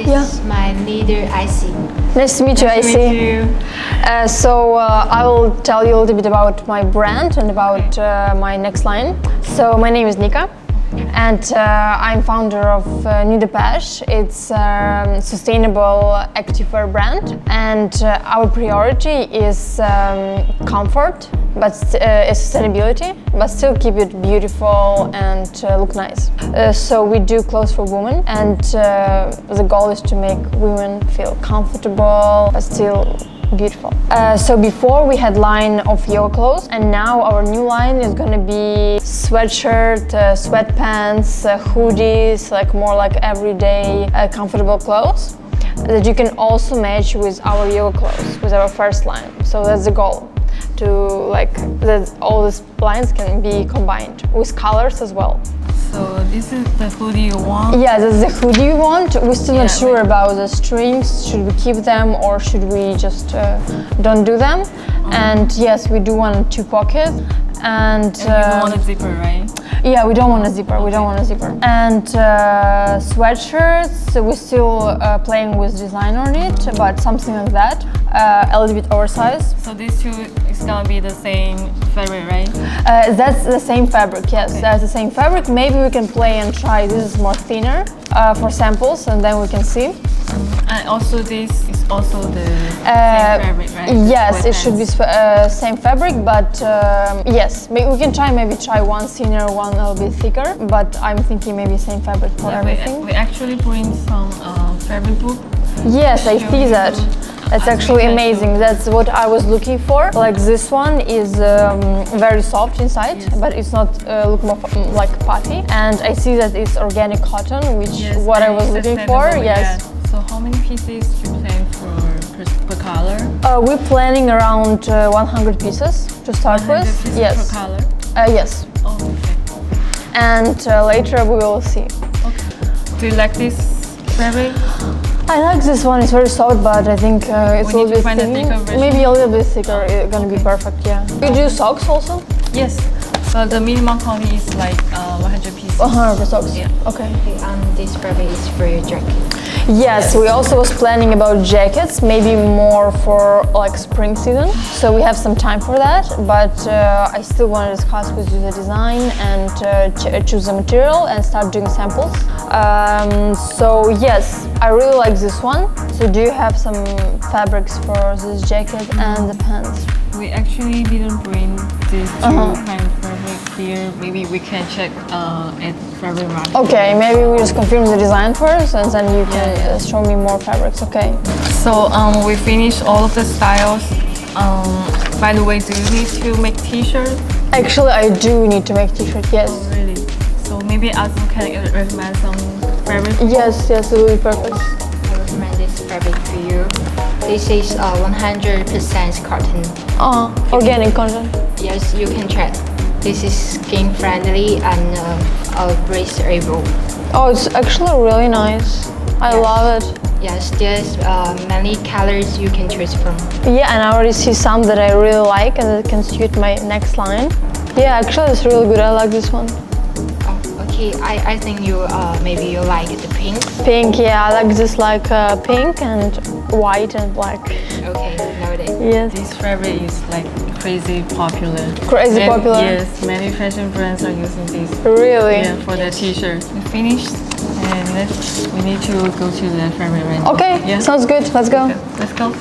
This is my leader, Icy. Nice to meet you, Icy. So I will tell you a little bit about my brand and about my next line. So my name is Nika, and I'm founder of New Depeche. It's a sustainable activewear brand, and our priority is comfort, but sustainability, but still keep it beautiful and look nice. So we do clothes for women, and the goal is to make women feel comfortable but still beautiful. So before we had line of yoga clothes, and now our new line is gonna be sweatshirt, sweatpants, hoodies, like more like everyday comfortable clothes that you can also match with our yoga clothes, with our first line. So that's the goal, to like that all these lines can be combined with colors as well. So this is the hoodie you want? Yeah, that's the hoodie you want. We're still not sure about the strings. Should we keep them or should we just don't do them? And yes, we do want 2 pockets. And you don't want a zipper, right? Yeah, we don't want a zipper. We don't want a zipper. And sweatshirts, we're still playing with design on it, but something like that, a little bit oversized. So these two is gonna be the same fabric, right? That's the same fabric, yes. Okay. That's the same fabric. Maybe we can play and try. This is more thinner for samples, and then we can see. And also this is also the same fabric, right? Yes, it should be same fabric, but yes, we can maybe try one thinner, one a little bit thicker, but I'm thinking maybe same fabric for everything. We actually bring some fabric book. Yes, I see that. That's actually amazing. That's what I was looking for. Like this one is very soft inside, but it's not look more like puffy. And I see that it's organic cotton, which is what I was looking for. Yes. Yeah. So how many pieces do you plan per color? We're planning around 100 pieces to start with. Pieces Yes. per color? Yes. Oh, okay. And later we will see. Okay. Do you like this fabric? I like this one. It's very soft, but I think it's a little bit thicker. Maybe a little bit thicker. It's gonna be perfect. Yeah. You do socks also? Yes. But the minimum quantity is like 100 pieces. 100 socks. Yeah. Okay. This fabric is for your jacket. Yes, we also was planning about jackets, maybe more for like spring season. So we have some time for that, but I still want to discuss with you the design and choose the material and start doing samples. So yes, I really like this one. So do you have some fabrics for this jacket and the pants? We actually didn't bring these two kind of fabric here. Maybe we can check at fabric market. Okay, maybe we just confirm the design first and then you can show me more fabrics, okay? So we finished all of the styles. By the way, do you need to make t-shirts? Actually, I do need to make t-shirt, yes. Oh, really? So maybe I can recommend some fabric? Yes, it will be perfect. I recommend this fabric for you. This is 100% cotton. Organic cotton. Yes, you can check. This is skin friendly and breathable. Oh, it's actually really nice. I love it. Yes, there's many colors you can choose from. Yeah, and I already see some that I really like and that can suit my next line. Yeah, actually it's really good. I like this one. Oh, okay, I think you maybe you like the pink. Pink, yeah, I like this like pink and white and black. Okay, noted. Yes. This fabric is like crazy popular. Crazy popular? Yes, many fashion brands are using this. Really? Yeah, for their t-shirts. We finished and we need to go to the fabric range. Okay, sounds good. Let's go. Okay, let's go.